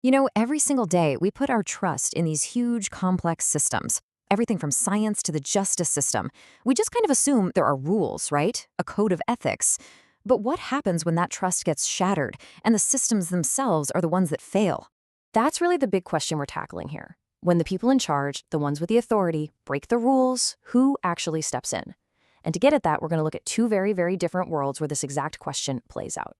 Every single day we put our trust in these huge, complex systems. Everything from science to the justice system. We just kind of assume there are rules, right? A code of ethics. But what happens when that trust gets shattered and the systems themselves are the ones that fail? That's really the big question we're tackling here. When the people in charge, the ones with the authority, break the rules, who actually steps in? And to get at that, we're going to look at two very, very different worlds where this exact question plays out.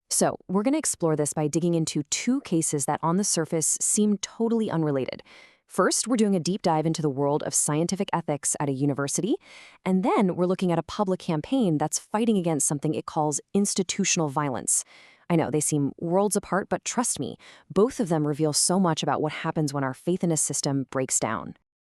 So we're going to explore this by digging into two cases that on the surface seem totally unrelated. First, we're doing a deep dive into the world of scientific ethics at a university, and then we're looking at a public campaign that's fighting against something it calls institutional violence. I know they seem worlds apart, but trust me, both of them reveal so much about what happens when our faith in a system breaks down.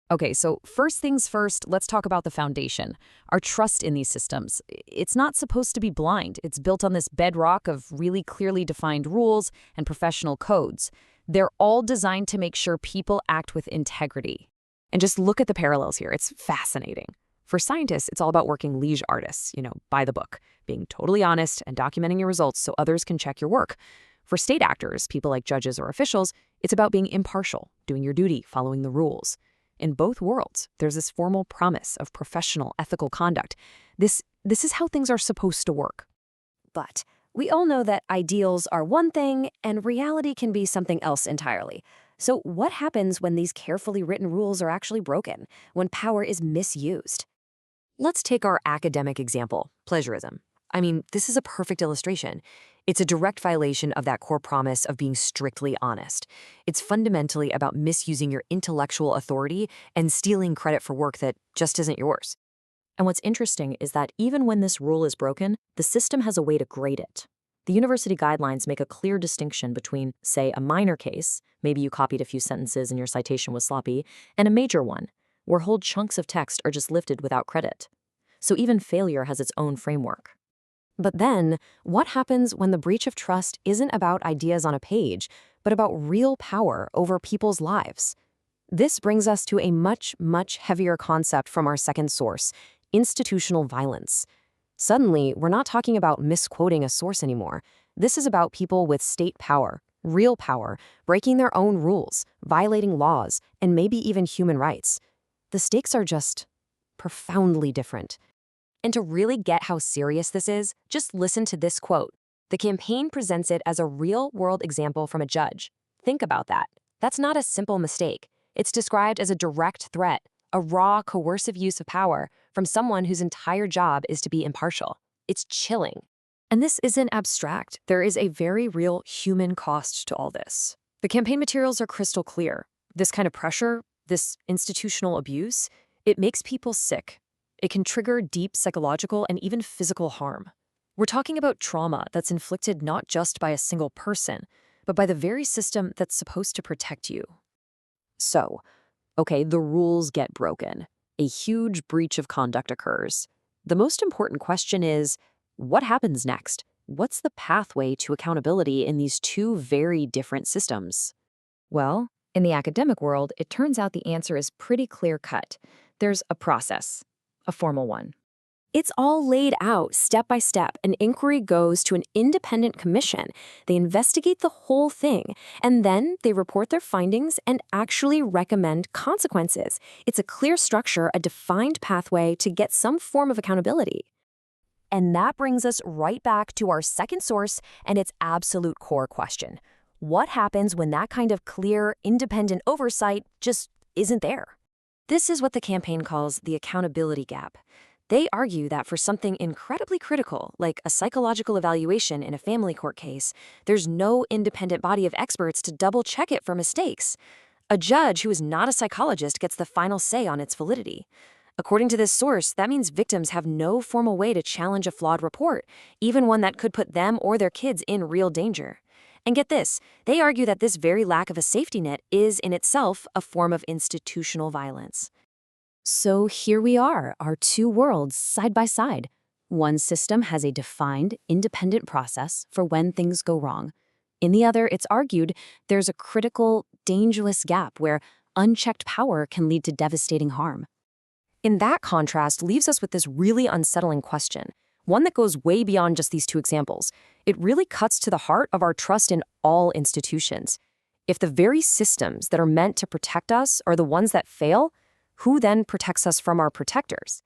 Okay, so first things first, let's talk about the foundation, our trust in these systems. It's not supposed to be blind. It's built on this bedrock of really clearly defined rules and professional codes. They're all designed to make sure people act with integrity. And just look at the parallels here. It's fascinating. For scientists, it's all about working liege artists, by the book, being totally honest and documenting your results so others can check your work. For state actors, people like judges or officials, it's about being impartial, doing your duty, following the rules. In both worlds, there's this formal promise of professional, ethical conduct. This is how things are supposed to work. But we all know that ideals are one thing and reality can be something else entirely. So what happens when these carefully written rules are actually broken, when power is misused? Let's take our academic example, plagiarism. I mean, this is a perfect illustration. It's a direct violation of that core promise of being strictly honest. It's fundamentally about misusing your intellectual authority and stealing credit for work that just isn't yours. And what's interesting is that even when this rule is broken, the system has a way to grade it. The university guidelines make a clear distinction between, say, a minor case, maybe you copied a few sentences and your citation was sloppy, and a major one, where whole chunks of text are just lifted without credit. So even failure has its own framework. But then, what happens when the breach of trust isn't about ideas on a page, but about real power over people's lives? This brings us to a much, much heavier concept from our second source, institutional violence. Suddenly, we're not talking about misquoting a source anymore. This is about people with state power, real power, breaking their own rules, violating laws, and maybe even human rights. The stakes are just profoundly different. And to really get how serious this is, just listen to this quote. The campaign presents it as a real-world example from a judge. Think about that. That's not a simple mistake. It's described as a direct threat, a raw, coercive use of power from someone whose entire job is to be impartial. It's chilling. And this isn't abstract. There is a very real human cost to all this. The campaign materials are crystal clear. This kind of pressure, this institutional abuse, it makes people sick. It can trigger deep psychological and even physical harm. We're talking about trauma that's inflicted not just by a single person, but by the very system that's supposed to protect you. So, okay, the rules get broken. A huge breach of conduct occurs. The most important question is, what happens next? What's the pathway to accountability in these two very different systems? Well, in the academic world, it turns out the answer is pretty clear-cut. There's a process. A formal one. It's all laid out step by step. An inquiry goes to an independent commission. They investigate the whole thing, and then they report their findings and actually recommend consequences. It's a clear structure, a defined pathway to get some form of accountability. And that brings us right back to our second source and its absolute core question. What happens when that kind of clear, independent oversight just isn't there? This is what the campaign calls the accountability gap. They argue that for something incredibly critical, like a psychological evaluation in a family court case, there's no independent body of experts to double-check it for mistakes. A judge who is not a psychologist gets the final say on its validity. According to this source, that means victims have no formal way to challenge a flawed report, even one that could put them or their kids in real danger. And get this, they argue that this very lack of a safety net is in itself a form of institutional violence. So here we are, our two worlds side by side. One system has a defined, independent process for when things go wrong. In the other, it's argued there's a critical, dangerous gap where unchecked power can lead to devastating harm. In that contrast leaves us with this really unsettling question, one that goes way beyond just these two examples. It really cuts to the heart of our trust in all institutions. If the very systems that are meant to protect us are the ones that fail, who then protects us from our protectors?